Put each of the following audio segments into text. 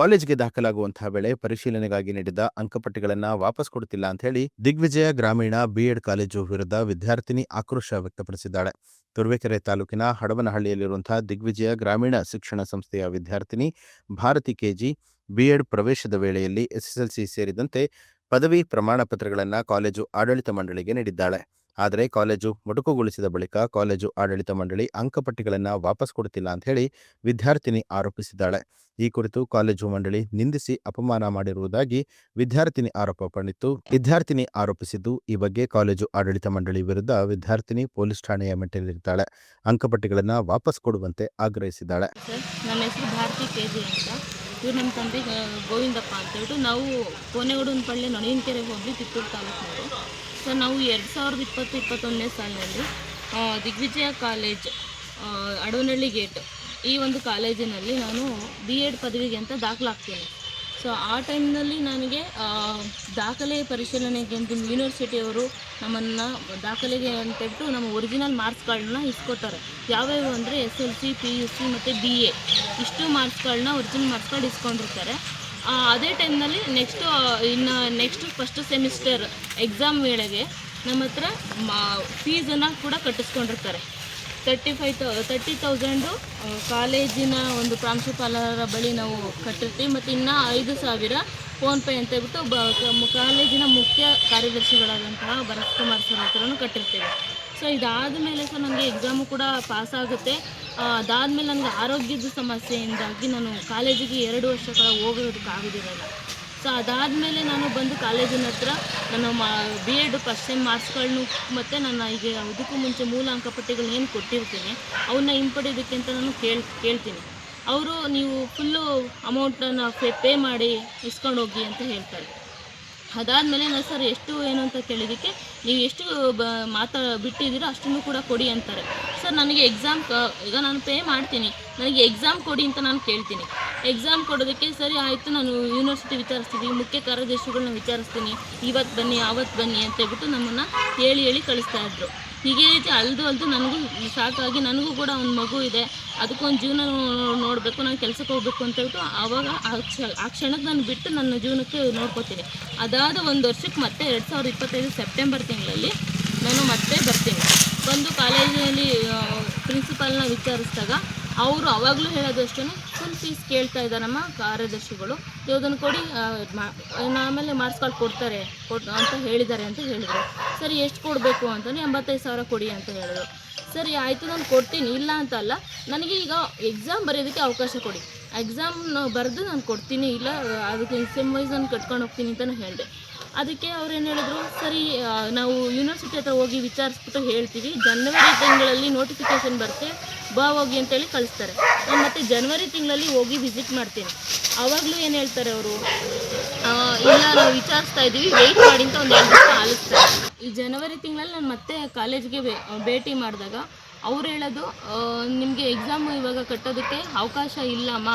ಕಾಲೇಜ್ಗೆ ದಾಖಲಾಗುವಂತಹ ವೇಳೆ ಪರಿಶೀಲನೆಗಾಗಿ ನೀಡಿದ ಅಂಕಪಟ್ಟಿಗಳನ್ನು ವಾಪಸ್ ಕೊಡುತ್ತಿಲ್ಲ ಅಂತ ಹೇಳಿ ದಿಗ್ವಿಜಯ ಗ್ರಾಮೀಣ ಬಿಎಡ್ ಕಾಲೇಜು ವಿರುದ್ಧ ವಿದ್ಯಾರ್ಥಿನಿ ಆಕ್ರೋಶ ವ್ಯಕ್ತಪಡಿಸಿದ್ದಾಳೆ. ತುರುವೇಕೆರೆ ತಾಲೂಕಿನ ಹಡವನಹಳ್ಳಿಯಲ್ಲಿರುವಂತಹ ದಿಗ್ವಿಜಯ ಗ್ರಾಮೀಣ ಶಿಕ್ಷಣ ಸಂಸ್ಥೆಯ ವಿದ್ಯಾರ್ಥಿನಿ ಭಾರತಿ ಕೆಜಿ ಬಿಎಡ್ ಪ್ರವೇಶದ ವೇಳೆಯಲ್ಲಿ ಎಸ್ಎಸ್ಎಲ್ಸಿ ಸೇರಿದಂತೆ ಪದವಿ ಪ್ರಮಾಣ ಪತ್ರಗಳನ್ನು ಕಾಲೇಜು ಆಡಳಿತ ಮಂಡಳಿಗೆ ನೀಡಿದ್ದಾಳೆ. ಆದರೆ ಕಾಲೇಜು ಮೊಟಕುಗೊಳಿಸಿದ ಬಳಿಕ ಕಾಲೇಜು ಆಡಳಿತ ಮಂಡಳಿ ಅಂಕಪಟ್ಟಿಗಳನ್ನು ವಾಪಸ್ ಕೊಡುತ್ತಿಲ್ಲ ಅಂತ ಹೇಳಿ ವಿದ್ಯಾರ್ಥಿನಿ ಆರೋಪಿಸಿದ್ದಾಳೆ. ಈ ಕುರಿತು ಕಾಲೇಜು ಮಂಡಳಿ ನಿಂದಿಸಿ ಅಪಮಾನ ಮಾಡಿರುವುದಾಗಿ ವಿದ್ಯಾರ್ಥಿನಿ ವಿದ್ಯಾರ್ಥಿನಿ ಆರೋಪಿಸಿದ್ದು, ಈ ಬಗ್ಗೆ ಕಾಲೇಜು ಆಡಳಿತ ಮಂಡಳಿ ವಿರುದ್ಧ ವಿದ್ಯಾರ್ಥಿನಿ ಪೊಲೀಸ್ ಠಾಣೆಯ ಮೆಟ್ಟಿಲಿರುತ್ತಾಳೆ. ಅಂಕಪಟ್ಟಿಗಳನ್ನು ವಾಪಸ್ ಕೊಡುವಂತೆ ಆಗ್ರಹಿಸಿದ್ದಾಳೆ. ನನ್ನ ಹೆಸರು ಭಾರತಿ ಕೆಜಿ ಅಂತ. ಇವ್ರು ನಮ್ಮ ತಂದೆ ಗೋವಿಂದಪ್ಪ ಅಂತ ಹೇಳ್ಬಿಟ್ಟು ನಾವು ಕೋನೆಗೌಡನಪಳ್ಳಿ ನೊಣವಿನಕೆರೆ ಹೋಗಿ ಕಿತ್ತೂರು ತಾಲೂಕಿನವರು. ಸರ್, ನಾವು 2020-21ನೇ ಸಾಲಿನಲ್ಲಿ ದಿಗ್ವಿಜಯ ಕಾಲೇಜ್ ಅಡವನಹಳ್ಳಿ ಗೇಟ್ ಈ ಒಂದು ಕಾಲೇಜಿನಲ್ಲಿ ನಾನು BEd ಪದವಿಗೆ ಅಂತ ದಾಖಲಾಗ್ತೀನಿ. ಸೊ ಆ ಟೈಮ್ನಲ್ಲಿ ನನಗೆ ದಾಖಲೆ ಪರಿಶೀಲನೆಗೆ ಅಂತ ಯೂನಿವರ್ಸಿಟಿಯವರು ನಮ್ಮನ್ನು ದಾಖಲೆಗೆ ಅಂತೇಳ್ಬಿಟ್ಟು ನಮ್ಮ ಒರಿಜಿನಲ್ ಮಾರ್ಕ್ಸ್ಗಳನ್ನ ಇಸ್ಕೊತಾರೆ. ಯಾವ್ಯಾವ ಅಂದರೆ SLC, PUC ಮತ್ತು BA ಇಷ್ಟು ಮಾರ್ಕ್ಸ್ಗಳನ್ನ ಒರಿಜಿನಲ್ ಮಾರ್ಕ್ಸ್ಗಳು ಇಸ್ಕೊಂಡಿರ್ತಾರೆ. ಅದೇ ಟೈಮ್ನಲ್ಲಿ ನೆಕ್ಸ್ಟು ಫಸ್ಟ್ ಸೆಮಿಸ್ಟರ್ ಎಕ್ಸಾಮ್ ವೇಳೆಗೆ ನಮ್ಮ ಹತ್ರ ಫೀಸನ್ನು ಕೂಡ ಕಟ್ಟಿಸ್ಕೊಂಡಿರ್ತಾರೆ. 30,000 ಕಾಲೇಜಿನ ಒಂದು ಪ್ರಾಂಶುಪಾಲರ ಬಳಿ ನಾವು ಕಟ್ಟಿರ್ತೀವಿ. ಮತ್ತು ಇನ್ನು 5,000 ಫೋನ್ಪೇ ಅಂತ ಹೇಳ್ಬಿಟ್ಟು ಕಾಲೇಜಿನ ಮುಖ್ಯ ಕಾರ್ಯದರ್ಶಿಗಳಾದಂತಹ ಭರತ್ ಕುಮಾರ್ ಸರ್ ಹತ್ರನೂ ಕಟ್ಟಿರ್ತೀವಿ. ಸೊ ಇದಾದ ಮೇಲೆ ಸರ್ ನನಗೆ ಎಕ್ಸಾಮು ಕೂಡ ಪಾಸಾಗುತ್ತೆ. ಅದಾದಮೇಲೆ ನನಗೆ ಆರೋಗ್ಯದ ಸಮಸ್ಯೆಯಿಂದಾಗಿ ನಾನು ಕಾಲೇಜಿಗೆ 2 ವರ್ಷಗಳ ಹೋಗೋದಕ್ಕಾಗೋದಿರಲ್ಲ. ಸೊ ಅದಾದಮೇಲೆ ನಾನು ಬಂದು ಕಾಲೇಜಿನ ಹತ್ರ ನನ್ನ BEd ಫಸ್ಟ್ ಸೆಮ್ ಮಾರ್ಕ್ಸ್ಗಳನ್ನು ಮತ್ತು ನನ್ನ ಈಗ ಇದಕ್ಕೂ ಮುಂಚೆ ಮೂಲ ಅಂಕಪಟ್ಟಿಗಳನ್ನ ಏನು ಕೊಟ್ಟಿರ್ತೀನಿ ಅವನ್ನ ಹಿಂಪಡೆಯೋದಕ್ಕೆ ಅಂತ ನಾನು ಕೇಳ್ತೀನಿ. ಅವರು ನೀವು ಫುಲ್ಲು ಅಮೌಂಟನ್ನು ಪೇ ಮಾಡಿ ಇಸ್ಕೊಂಡು ಹೋಗಿ ಅಂತ ಹೇಳ್ತಾರೆ. ಅದಾದಮೇಲೆ ನಾನು ಸರ್ ಎಷ್ಟು ಏನು ಅಂತ ಕೇಳಿದ್ದಕ್ಕೆ ನೀವು ಎಷ್ಟು ಬಿಟ್ಟಿದ್ದೀರೋ ಅಷ್ಟನ್ನು ಕೂಡ ಕೊಡಿ ಅಂತಾರೆ. ಸರ್, ನನಗೆ ಈಗ ನಾನು ಪೇ ಮಾಡ್ತೀನಿ, ನನಗೆ ಎಕ್ಸಾಮ್ ಕೊಡಿ ಅಂತ ನಾನು ಕೇಳ್ತೀನಿ. ಎಕ್ಸಾಮ್ ಕೊಡೋದಕ್ಕೆ ಸರಿ ಆಯಿತು, ನಾನು ಯೂನಿವರ್ಸಿಟಿ ವಿಚಾರಿಸ್ತೀನಿ, ಮುಖ್ಯ ಕಾರ್ಯದರ್ಶಿಗಳನ್ನ ವಿಚಾರಿಸ್ತೀನಿ, ಇವತ್ತು ಬನ್ನಿ ಆವತ್ತು ಬನ್ನಿ ಅಂತ ಹೇಳ್ಬಿಟ್ಟು ನಮ್ಮನ್ನು ಹೇಳಿ ಕಳಿಸ್ತಾಯಿದ್ರು. ಹೀಗೆ ಅಲ್ದು ನನಗೂ ಸಾಕಾಗಿ, ನನಗೂ ಕೂಡ ಒಂದು ಮಗು ಇದೆ, ಅದಕ್ಕೊಂದು ಜೀವನ ನೋಡಬೇಕು, ನಾನು ಕೆಲಸಕ್ಕೆ ಹೋಗಬೇಕು ಅಂತ ಹೇಳ್ಬಿಟ್ಟು ಆವಾಗ ಆ ಕ್ಷಣಕ್ಕೆ ನಾನು ಬಿಟ್ಟು ನನ್ನ ಜೀವನಕ್ಕೆ ನೋಡ್ಕೋತೀನಿ. ಅದಾದ 1 ವರ್ಷಕ್ಕೆ ಮತ್ತೆ 2025 ಸೆಪ್ಟೆಂಬರ್ ತಿಂಗಳಲ್ಲಿ ನಾನು ಮತ್ತೆ ಬರ್ತೀನಿ. ಬಂದು ಕಾಲೇಜಿನಲ್ಲಿ ಪ್ರಿನ್ಸಿಪಾಲ್ನ ವಿಚಾರಿಸಿದಾಗ ಅವರು ಅವಾಗಲೂ ಹೇಳೋದು ಅಷ್ಟೇ, ಫುಲ್ ಫೀಸ್ ಕೇಳ್ತಾ ಇದ್ದಾರಮ್ಮ ಕಾರ್ಯದರ್ಶಿಗಳು, ಯಾವುದನ್ನು ಕೊಡಿ, ಆಮೇಲೆ ಮಾರ್ಕ್ಸ್ ಕಾರ್ಡ್ ಕೊಡ್ತಾರೆ ಅಂತ ಹೇಳಿದ್ದಾರೆ ಅಂತ ಹೇಳಿದರು. ಸರಿ, ಎಷ್ಟು ಕೊಡಬೇಕು ಅಂತಂದರೆ 85,000 ಕೊಡಿ ಅಂತ ಹೇಳಿದ್ರು. ಸರಿ ಆಯಿತು, ನಾನು ಕೊಡ್ತೀನಿ, ಇಲ್ಲ ಅಂತ ಅಲ್ಲ, ನನಗೆ ಈಗ ಎಕ್ಸಾಮ್ ಬರೆಯೋದಕ್ಕೆ ಅವಕಾಶ ಕೊಡಿ, ಎಕ್ಸಾಮ್ ಬರೆದು ನಾನು ಕೊಡ್ತೀನಿ, ಇಲ್ಲ ಅದಕ್ಕೆ ಸೆಮ್ ವೈಸ್ ನಾನು ಕಟ್ಕೊಂಡು ಹೋಗ್ತೀನಿ ಅಂತಲೂ ಹೇಳಿದೆ. ಅದಕ್ಕೆ ಅವ್ರು ಏನು ಹೇಳಿದ್ರು, ಸರಿ ನಾವು ಯೂನಿವರ್ಸಿಟಿ ಹತ್ರ ಹೋಗಿ ವಿಚಾರಿಸ್ಬಿಟ್ಟು ಹೇಳ್ತೀವಿ, ಜನವರಿ ತಿಂಗಳಲ್ಲಿ ನೋಟಿಫಿಕೇಷನ್ ಬರುತ್ತೆ, ಹೋಗಿ ಅಂತೇಳಿ ಕಳಿಸ್ತಾರೆ. ನಾನು ಮತ್ತೆ ಜನವರಿ ತಿಂಗಳಲ್ಲಿ ಹೋಗಿ ವಿಸಿಟ್ ಮಾಡ್ತೀನಿ. ಆವಾಗಲೂ ಏನು ಹೇಳ್ತಾರೆ ಅವರು, ಇಲ್ಲ ನಾವು ವಿಚಾರಿಸ್ತಾ ಇದ್ದೀವಿ, ವೆಯ್ಟ್ ಮಾಡಿ ಅಂತ ಒಂದು 2 ದಿವಸ ಆಲಿಸ್ತಾರೆ. ಈ ಜನವರಿ ತಿಂಗಳಲ್ಲಿ ನಾನು ಮತ್ತೆ ಕಾಲೇಜ್ಗೆ ಭೇಟಿ ಮಾಡಿದಾಗ ಅವ್ರು ಹೇಳೋದು, ನಿಮಗೆ ಎಕ್ಸಾಮು ಇವಾಗ ಕಟ್ಟೋದಕ್ಕೆ ಅವಕಾಶ ಇಲ್ಲಮ್ಮ,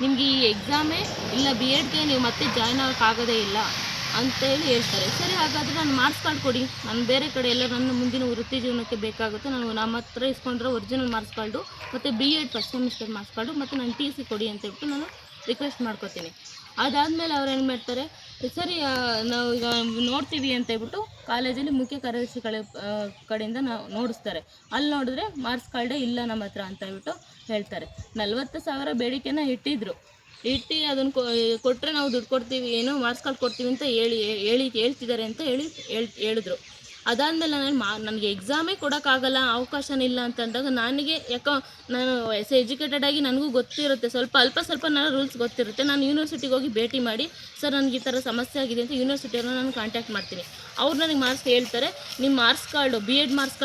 ನಿಮಗೆ ಈ ಎಕ್ಸಾಮೇ ಇಲ್ಲ, BEdಗೆ ನೀವು ಮತ್ತೆ ಜಾಯ್ನ್ ಆಗೋಕ್ಕಾಗೋದೇ ಇಲ್ಲ ಅಂತೇಳಿ ಹೇಳ್ತಾರೆ. ಸರಿ, ಹಾಗಾದರೆ ನಾನು ಮಾರ್ಕ್ಸ್ ಕಾರ್ಡ್ ಕೊಡಿ, ನಾನು ಬೇರೆ ಕಡೆ ಎಲ್ಲ ನನ್ನ ಮುಂದಿನ ವೃತ್ತಿ ಜೀವನಕ್ಕೆ ಬೇಕಾಗುತ್ತೆ, ನಮ್ಮ ಹತ್ರ ಇಸ್ಕೊಂಡ್ರೆ ಒರಿಜಿನಲ್ ಮಾರ್ಕ್ಸ್ ಕಾರ್ಡು ಮತ್ತು BEd first semester marks card ಮತ್ತು ನನ್ನ TC ಕೊಡಿ ಅಂತ ಹೇಳ್ಬಿಟ್ಟು ನಾನು ರಿಕ್ವೆಸ್ಟ್ ಮಾಡ್ಕೊತೀನಿ. ಅದಾದಮೇಲೆ ಅವ್ರು ಏನು ಮಾಡ್ತಾರೆ, ಸರಿ ನಾವು ಈಗ ನೋಡ್ತೀವಿ ಅಂತ ಹೇಳ್ಬಿಟ್ಟು ಕಾಲೇಜಲ್ಲಿ ಮುಖ್ಯ ಕಾರ್ಯದರ್ಶಿಗಳ ಕಡೆಯಿಂದ ನಾವು ನೋಡಿಸ್ತಾರೆ. ಅಲ್ಲಿ ನೋಡಿದ್ರೆ ಮಾರ್ಕ್ಸ್ ಕಾರ್ಡೇ ಇಲ್ಲ ನಮ್ಮ ಹತ್ರ ಅಂತ ಹೇಳ್ಬಿಟ್ಟು ಹೇಳ್ತಾರೆ. 40,000 ಬೇಡಿಕೆನ ಇಟ್ಟು ಅದನ್ನು ಕೊಟ್ಟರೆ ನಾವು ದುಡ್ಡು ಕೊಡ್ತೀವಿ, ಏನೋ ಮಾರ್ಕ್ಸ್ ಕಾರ್ಡ್ ಕೊಡ್ತೀವಿ ಅಂತ ಹೇಳ್ತಿದ್ದಾರೆ ಅಂತ ಹೇಳಿದ್ರು. ಅದಾದಮೇಲೆ ನನಗೆ ಎಕ್ಸಾಮೇ ಕೊಡೋಕ್ಕಾಗಲ್ಲ, ಅವಕಾಶನೇ ಇಲ್ಲ ಅಂತಂದಾಗ ಯಾಕೋ ನಾನು ಎಜುಕೇಟೆಡ್ ಆಗಿ ನನಗೂ ಗೊತ್ತಿರುತ್ತೆ, ಸ್ವಲ್ಪ ನಾನು ರೂಲ್ಸ್ ಗೊತ್ತಿರುತ್ತೆ. ನಾನು ಯೂನಿವರ್ಸಿಟಿಗೆ ಹೋಗಿ ಭೇಟಿ ಮಾಡಿ, ಸರ್ ನನಗೆ ಈ ಥರ ಸಮಸ್ಯೆ ಆಗಿದೆ ಅಂತ ಯೂನಿವರ್ಸಿಟಿಯವ್ರನ್ನ ನಾನು ಕಾಂಟ್ಯಾಕ್ಟ್ ಮಾಡ್ತೀನಿ. ಅವ್ರು ನನಗೆ ಮಾರ್ಕ್ಸ್ ಹೇಳ್ತಾರೆ, ನಿಮ್ಮ marks card BEd marks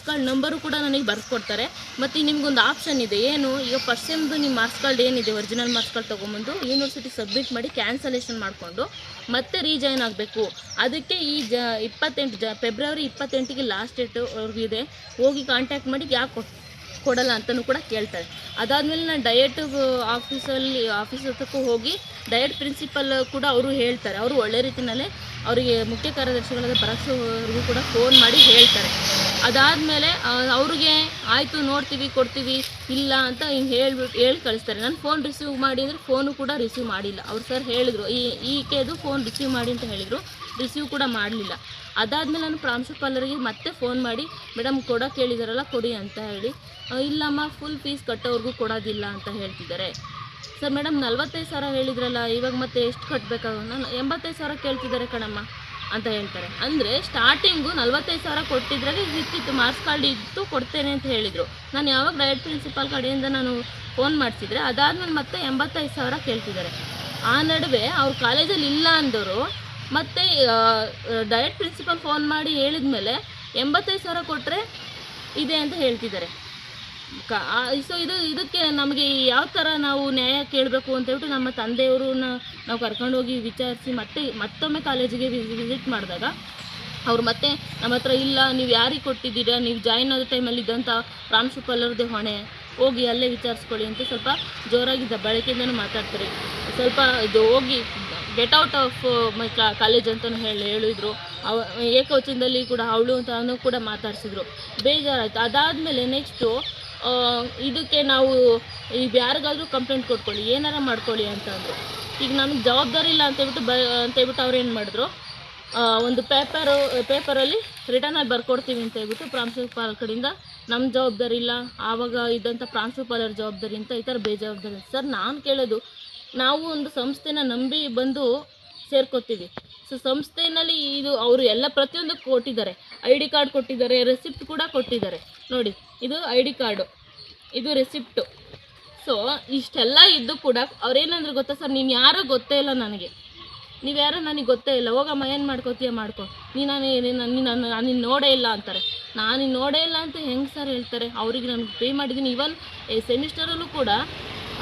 card number ಕೂಡ ನನಗೆ ಬರ್ಕೊಡ್ತಾರೆ. ಮತ್ತು ನಿಮ್ಗೊಂದು ಆಪ್ಷನ್ ಇದೆ, ಏನು, ಈಗ ಫಸ್ಟ್ ಸೆಮ್ದು ನಿಮ್ಮ ಮಾರ್ಕ್ಸ್ ಕಾರ್ಡ್ ಏನಿದೆ ಒರಿಜಿನಲ್ ಮಾರ್ಕ್ಸ್ ಕಾರ್ಡ್ ತೊಗೊಂಬಂದು ಯೂನಿವರ್ಸಿಟಿ ಸಬ್ಮಿಟ್ ಮಾಡಿ ಕ್ಯಾನ್ಸಲೇಷನ್ ಮಾಡಿಕೊಂಡು ಮತ್ತೆ ರೀಜಾಯ್ನ್ ಆಗಬೇಕು. ಅದಕ್ಕೆ ಈ ಫೆಬ್ರವರಿ 28ಗೆ ಲಾಸ್ಟ್ ಡೇಟ್ ಅವ್ರಿಗಿದೆ, ಹೋಗಿ ಕಾಂಟ್ಯಾಕ್ಟ್ ಮಾಡಿ ಯಾಕೆ ಕೊಡಲ್ಲ ಅಂತಲೂ ಕೂಡ ಕೇಳ್ತಾರೆ. ಅದಾದಮೇಲೆ ನಾನು ಡಯಟ್ ಆಫೀಸ್ ಹತ್ರಕ್ಕೂ ಹೋಗಿ ಡಯಟ್ ಪ್ರಿನ್ಸಿಪಲ್ ಕೂಡ ಅವರು ಹೇಳ್ತಾರೆ. ಅವರು ಒಳ್ಳೆ ರೀತಿಯಲ್ಲೇ ಅವರಿಗೆ ಮುಖ್ಯ ಕಾರ್ಯದರ್ಶಿಗಳಾದ ಭರತ್ ಅವ್ರಿಗೂ ಕೂಡ ಫೋನ್ ಮಾಡಿ ಹೇಳ್ತಾರೆ. ಅದಾದಮೇಲೆ ಅವ್ರಿಗೆ ಆಯಿತು ನೋಡ್ತೀವಿ ಕೊಡ್ತೀವಿ ಇಲ್ಲ ಅಂತ ಹಿಂಗೆ ಹೇಳಿ ಕಳಿಸ್ತಾರೆ. ನಾನು ಫೋನ್ ರಿಸೀವ್ ಮಾಡಿ ಅಂದರೆ ಫೋನು ಕೂಡ ರಿಸೀವ್ ಮಾಡಿಲ್ಲ. ಅವ್ರು ಸರ್ ಹೇಳಿದರು ಈಕೆದು ಫೋನ್ ರಿಸೀವ್ ಮಾಡಿ ಅಂತ ಹೇಳಿದರು, ರಿಸೀವ್ ಕೂಡ ಮಾಡಲಿಲ್ಲ. ಅದಾದಮೇಲೆ ನಾನು ಪ್ರಾಂಶುಪಾಲರಿಗೆ ಮತ್ತೆ ಫೋನ್ ಮಾಡಿ ಮೇಡಮ್ ಕೊಡೋಕೆ ಹೇಳಿದಾರಲ್ಲ ಕೊಡಿ ಅಂತ ಹೇಳಿ, ಇಲ್ಲಮ್ಮ ಫುಲ್ ಫೀಸ್ ಕಟ್ಟೋವ್ರಿಗೂ ಕೊಡೋದಿಲ್ಲ ಅಂತ ಹೇಳ್ತಿದ್ದಾರೆ. ಸರ್ ಮೇಡಮ್ 45,000 ಹೇಳಿದ್ರಲ್ಲ, ಇವಾಗ ಮತ್ತೆ ಎಷ್ಟು ಕಟ್ಟಬೇಕಾಗ? ನಾನು 85,000 ಕೇಳ್ತಿದ್ದಾರೆ ಕಣಮ್ಮ ಅಂತ ಹೇಳ್ತಾರೆ. ಅಂದರೆ ಸ್ಟಾರ್ಟಿಂಗು 45,000 ಕೊಟ್ಟಿದ್ರಾಗೆ ಇತ್ತಿತ್ತು, ಮಾರ್ಕ್ಸ್ ಕಾರ್ಡ್ ಇತ್ತು ಕೊಡ್ತೇನೆ ಅಂತ ಹೇಳಿದರು. ನಾನು ಯಾವಾಗ ಡಯಟ್ ಪ್ರಿನ್ಸಿಪಾಲ್ ಕಡೆಯಿಂದ ನಾನು ಫೋನ್ ಮಾಡಿಸಿದ್ರೆ ಅದಾದ್ಮೇಲೆ ಮತ್ತೆ 85,000 ಕೇಳ್ತಿದ್ದಾರೆ. ಆ ನಡುವೆ ಅವ್ರ ಕಾಲೇಜಲ್ಲಿ ಇಲ್ಲ ಅಂದವರು ಮತ್ತು ಡಯಟ್ ಪ್ರಿನ್ಸಿಪಾಲ್ ಫೋನ್ ಮಾಡಿ ಹೇಳಿದ ಮೇಲೆ 85,000 ಕೊಟ್ಟರೆ ಇದೆ ಅಂತ ಹೇಳ್ತಿದ್ದಾರೆ. ಸೊ ಇದಕ್ಕೆ ನಮಗೆ ಯಾವ ಥರ ನಾವು ನ್ಯಾಯ ಕೇಳಬೇಕು ಅಂತ ಹೇಳ್ಬಿಟ್ಟು ನಮ್ಮ ತಂದೆಯವ್ರನ್ನ ನಾವು ಕರ್ಕೊಂಡೋಗಿ ವಿಚಾರಿಸಿ ಮತ್ತೊಮ್ಮೆ ಕಾಲೇಜಿಗೆ ವಿಸಿಟ್ ಮಾಡಿದಾಗ ಅವ್ರು ಮತ್ತೆ ನಮ್ಮ ಹತ್ರ ಇಲ್ಲ, ನೀವು ಯಾರಿಗೆ ಕೊಟ್ಟಿದ್ದೀರಾ, ನೀವು ಜಾಯಿನ್ ಆದ ಟೈಮಲ್ಲಿ ಇದ್ದಂಥ ಪ್ರಾಂಶುಪಾಲರದೇ ಹೊಣೆ, ಹೋಗಿ ಅಲ್ಲೇ ವಿಚಾರಿಸ್ಕೊಳ್ಳಿ ಅಂತ ಸ್ವಲ್ಪ ಜೋರಾಗಿ ದಬ್ಬಾಳಿಕೆಯಿಂದನೂ ಮಾತಾಡ್ತಾರೆ. ಸ್ವಲ್ಪ ಇದು ಹೋಗಿ get out of my college ಅಂತಲೂ ಹೇಳಿದರು. ಏಕವಚನದಲ್ಲಿ ಕೂಡ ಅವಳು ಅಂತ ಕೂಡ ಮಾತಾಡಿಸಿದ್ರು. ಬೇಜಾರಾಯಿತು. ಅದಾದಮೇಲೆ ನೆಕ್ಸ್ಟು ಇದಕ್ಕೆ ನಾವು ಈಗ ಯಾರಿಗಾದ್ರೂ ಕಂಪ್ಲೇಂಟ್ ಕೊಟ್ಕೊಳ್ಳಿ, ಏನಾರ ಮಾಡ್ಕೊಳ್ಳಿ ಅಂತಂದರು. ಈಗ ನಮಗೆ ಜವಾಬ್ದಾರಿ ಇಲ್ಲ ಅಂತೇಳ್ಬಿಟ್ಟು ಅವ್ರು ಏನು ಮಾಡಿದ್ರು, ಒಂದು ಪೇಪರಲ್ಲಿ ರಿಟರ್ನಲ್ಲಿ ಬರ್ಕೊಡ್ತೀವಿ ಅಂತ ಹೇಳ್ಬಿಟ್ಟು ಪ್ರಾಂಶುಪಾಲ ಕಡೆಯಿಂದ ನಮ್ಮ ಜವಾಬ್ದಾರಿ ಇಲ್ಲ, ಆವಾಗ ಇದ್ದಂಥ ಪ್ರಾಂಶುಪಾಲರ ಜವಾಬ್ದಾರಿ ಅಂತ ಈ ಥರ ಬೇಜವಾಬ್ದಾರಿ. ಸರ್ ನಾನು ಕೇಳೋದು, ನಾವು ಒಂದು ಸಂಸ್ಥೆನ ನಂಬಿ ಬಂದು ಸೇರ್ಕೋತೀವಿ. ಸೊ ಸಂಸ್ಥೆಯಲ್ಲಿ ಇದು ಅವರು ಎಲ್ಲ ಪ್ರತಿಯೊಂದಕ್ಕೂ ಕೊಟ್ಟಿದ್ದಾರೆ. ID ಕಾರ್ಡ್ ಕೊಟ್ಟಿದ್ದಾರೆ, ರೆಸಿಪ್ಟ್ ಕೂಡ ಕೊಟ್ಟಿದ್ದಾರೆ. ನೋಡಿ, ಇದು ID ಕಾರ್ಡು, ಇದು ರೆಸಿಪ್ಟು. ಸೊ ಇಷ್ಟೆಲ್ಲ ಇದ್ದು ಕೂಡ ಅವ್ರೇನಂದ್ರೆ ಗೊತ್ತಾ ಸರ್, ನೀನು ಯಾರೋ ಗೊತ್ತೇ ಇಲ್ಲ ನನಗೆ, ನೀವು ಯಾರೋ ನನಗೆ ಗೊತ್ತೇ ಇಲ್ಲ, ಹೋಗಮ್ಮ ಏನು ಮಾಡ್ಕೋತೀಯ ಮಾಡ್ಕೊ, ನೀನು ನೋಡೇ ಇಲ್ಲ ಅಂತಾರೆ. ನಾನು ನೋಡೇ ಇಲ್ಲ ಅಂತ ಹೆಂಗೆ ಸರ್ ಹೇಳ್ತಾರೆ? ಅವರಿಗೆ ನಾನು ಪೇ ಮಾಡಿದ್ದೀನಿ. ಈವನ್ ಸೆಮಿಸ್ಟರಲ್ಲೂ ಕೂಡ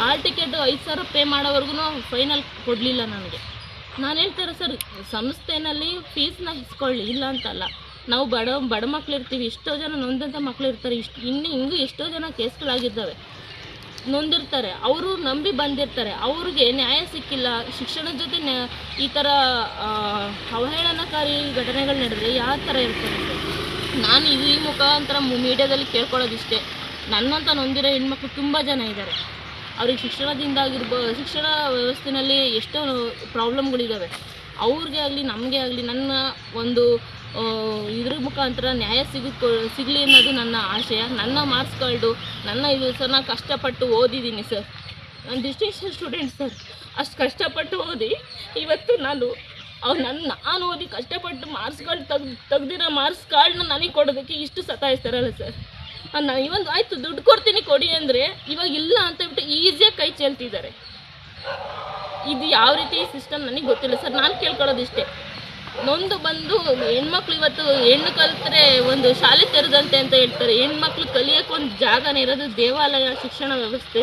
ಆಲ್ ಟಿಕೆಟ್ 5,000 ಪೇ ಮಾಡೋವರೆಗೂ ಫೈನಲ್ ಕೊಡಲಿಲ್ಲ ನನಗೆ. ನಾನು ಹೇಳ್ತಾರೆ ಸರ್, ಸಂಸ್ಥೆಯಲ್ಲಿ ಫೀಸ್ನ ಇಸ್ಕೊಳ್ಳಿ, ಇಲ್ಲ ಅಂತಲ್ಲ. ನಾವು ಬಡ ಮಕ್ಕಳಿರ್ತೀವಿ, ಎಷ್ಟೋ ಜನ ನೊಂದಂಥ ಮಕ್ಕಳು ಇರ್ತಾರೆ, ಹಿಂಗೂ ಎಷ್ಟೋ ಜನ ಕೇಸ್ಗಳಾಗಿದ್ದಾವೆ, ನೊಂದಿರ್ತಾರೆ, ಅವರು ನಂಬಿ ಬಂದಿರ್ತಾರೆ, ಅವ್ರಿಗೆ ನ್ಯಾಯ ಸಿಕ್ಕಿಲ್ಲ. ಶಿಕ್ಷಣದ ಜೊತೆ ಈ ಥರ ಅವಹೇಳನಕಾರಿ ಘಟನೆಗಳು ನಡೆದರೆ ಯಾವ ಥರ ಇರ್ತಾರೆ? ನಾನು ಈ ಮುಖಾಂತರ ಮೀಡಿಯಾದಲ್ಲಿ ಕೇಳ್ಕೊಳ್ಳೋದಿಷ್ಟೇ, ನನ್ನಂತ ನೊಂದಿರೋ ಹೆಣ್ಮಕ್ಳು ತುಂಬ ಜನ ಇದ್ದಾರೆ. ಅವ್ರಿಗೆ ಶಿಕ್ಷಣ ವ್ಯವಸ್ಥೆಯಲ್ಲಿ ಎಷ್ಟೋ ಪ್ರಾಬ್ಲಮ್ಗಳಿದ್ದಾವೆ. ಅವ್ರಿಗೆ ಆಗಲಿ ನಮಗೆ ಆಗಲಿ ನನ್ನ ಒಂದು ಇದ್ರ ಮುಖಾಂತರ ನ್ಯಾಯ ಸಿಗಲಿ ಅನ್ನೋದು ನನ್ನ ಆಶಯ. ನನ್ನ ಮಾರ್ಕ್ಸ್ ಕಾರ್ಡು, ನನ್ನ ಇದು ಸರ್, ನಾನು ಕಷ್ಟಪಟ್ಟು ಓದಿದ್ದೀನಿ ಸರ್, ನಾನು ಡಿಸ್ಟಿಂಕ್ಷನ್ ಸ್ಟೂಡೆಂಟ್ ಸರ್. ಅಷ್ಟು ಕಷ್ಟಪಟ್ಟು ಓದಿ ಇವತ್ತು ನಾನು ಓದಿ ಕಷ್ಟಪಟ್ಟು ಮಾರ್ಕ್ಸ್ ಕಾರ್ಡ್ ತೆಗ್ದಿರೋ ಮಾರ್ಕ್ಸ್ ಕಾರ್ಡ್ನ ನನಗೆ ಕೊಡೋದಕ್ಕೆ ಇಷ್ಟು ಸತಾಯಿಸ್ತಾರಲ್ಲ ಸರ್. ನಾನು ಇವತ್ತು ಆಯಿತು ದುಡ್ಡು ಕೊಡ್ತೀನಿ ಕೊಡಿ ಅಂದರೆ ಇವಾಗ ಇಲ್ಲ ಅಂತ ಹೇಳ್ಬಿಟ್ಟು ಈಸಿಯಾಗಿ ಕೈ ಚೆಲ್ತಿದ್ದಾರೆ. ಇದು ಯಾವ ರೀತಿ ಸಿಸ್ಟಮ್ ನನಗೆ ಗೊತ್ತಿಲ್ಲ ಸರ್. ನಾನು ಕೇಳ್ಕೊಳ್ಳೋದಿಷ್ಟೇ, ನೊಂದು ಬಂದು ಹೆಣ್ಮಕ್ಳು ಇವತ್ತು ಹೆಣ್ಣು ಕಲಿತ್ರೆ ಒಂದು ಶಾಲೆ ತೆರೆದಂತೆ ಅಂತ ಹೇಳ್ತಾರೆ. ಹೆಣ್ಮಕ್ಳು ಕಲಿಯೋಕ್ಕೆ ಒಂದು ಜಾಗನೇ ಇರೋದು ದೇವಾಲಯ, ಶಿಕ್ಷಣ ವ್ಯವಸ್ಥೆ,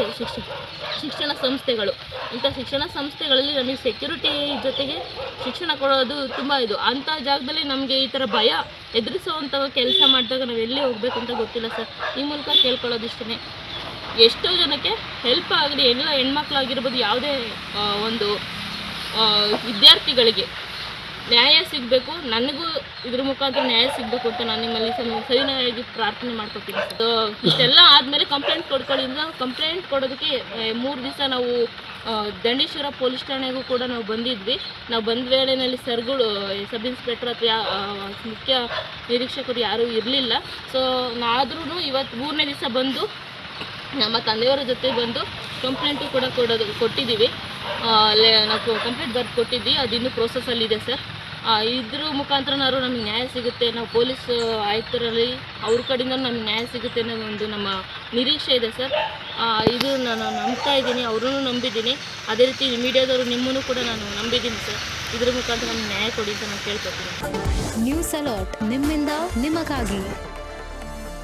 ಶಿಕ್ಷಣ ಸಂಸ್ಥೆಗಳು. ಇಂಥ ಶಿಕ್ಷಣ ಸಂಸ್ಥೆಗಳಲ್ಲಿ ನಮಗೆ ಸೆಕ್ಯೂರಿಟಿ ಜೊತೆಗೆ ಶಿಕ್ಷಣ ಕೊಡೋದು ತುಂಬ ಇದು. ಅಂಥ ಜಾಗದಲ್ಲಿ ನಮಗೆ ಈ ಥರ ಭಯ ಎದುರಿಸುವಂಥ ಕೆಲಸ ಮಾಡಿದಾಗ ನಾವು ಎಲ್ಲಿ ಹೋಗ್ಬೇಕು ಅಂತ ಗೊತ್ತಿಲ್ಲ ಸರ್. ಈ ಮೂಲಕ ಕೇಳ್ಕೊಳ್ಳೋದಿಷ್ಟೇ, ಎಷ್ಟೋ ಜನಕ್ಕೆ ಹೆಲ್ಪ್ ಆಗಲಿ, ಎಲ್ಲ ಹೆಣ್ಮಕ್ಳಾಗಿರ್ಬೋದು, ಯಾವುದೇ ಒಂದು ವಿದ್ಯಾರ್ಥಿಗಳಿಗೆ ನ್ಯಾಯ ಸಿಗಬೇಕು, ನನಗೂ ಇದ್ರ ಮುಖಾಂತರ ನ್ಯಾಯ ಸಿಗಬೇಕು ಅಂತ ನಾನು ನಿಮ್ಮಲ್ಲಿ ಸವಿನಯವಾಗಿ ಪ್ರಾರ್ಥನೆ ಮಾಡ್ಕೊತೀನಿ. ಇಷ್ಟೆಲ್ಲ ಆದಮೇಲೆ ಕಂಪ್ಲೇಂಟ್ ಕಂಪ್ಲೇಂಟ್ ಕೊಡೋದಕ್ಕೆ 3 ದಿವಸ ನಾವು ದಂಡೇಶ್ವರ ಪೊಲೀಸ್ ಠಾಣೆಗೂ ಕೂಡ ನಾವು ಬಂದಿದ್ವಿ. ನಾವು ಬಂದ ವೇಳೆಯಲ್ಲಿ ಸರ್ಗಳು, ಸಬ್ ಇನ್ಸ್ಪೆಕ್ಟರ್ ಅಥವಾ ಮುಖ್ಯ ನಿರೀಕ್ಷಕರು ಯಾರೂ ಇರಲಿಲ್ಲ. ಸೊ ಆದ್ರೂ ಇವತ್ತು 3ನೇ ದಿವಸ ಬಂದು ನಮ್ಮ ತಂದೆಯವರ ಜೊತೆ ಬಂದು ಕಂಪ್ಲೇಂಟು ಕೂಡ ಕೊಟ್ಟಿದ್ದೀವಿ. ನಾವು ಕಂಪ್ಲೇಂಟ್ ಬರೆದು ಕೊಟ್ಟಿದ್ವಿ, ಅದು ಇನ್ನೂ ಪ್ರೋಸೆಸ್ಸಲ್ಲಿದೆ ಸರ್. ಇದ್ರ ಮುಖಾಂತರನಾದ್ರು ನಮಗೆ ನ್ಯಾಯ ಸಿಗುತ್ತೆ, ನಾವು ಪೊಲೀಸ್ ಆಯುಕ್ತರಲ್ಲಿ ಅವ್ರ ಕಡೆಯಿಂದ ನಮಗೆ ನ್ಯಾಯ ಸಿಗುತ್ತೆ ಅನ್ನೋ ಒಂದು ನಮ್ಮ ನಿರೀಕ್ಷೆ ಇದೆ ಸರ್. ಇದು ನಾನು ನಂಬ್ತಾ ಇದ್ದೀನಿ, ಅವ್ರೂ ನಂಬಿದ್ದೀನಿ. ಅದೇ ರೀತಿ ಮೀಡಿಯಾದವರು ನಿಮ್ಮನ್ನು ಕೂಡ ನಾನು ನಂಬಿದ್ದೀನಿ ಸರ್. ಇದ್ರ ಮುಖಾಂತರ ನಮಗೆ ನ್ಯಾಯ ಕೊಡಿ ಅಂತ ನಾನು ಕೇಳ್ಕೊತೀನಿ. ನ್ಯೂಸ್ ಅಲರ್ಟ್, ನಿಮ್ಮಿಂದ ನಿಮಗಾಗಿ.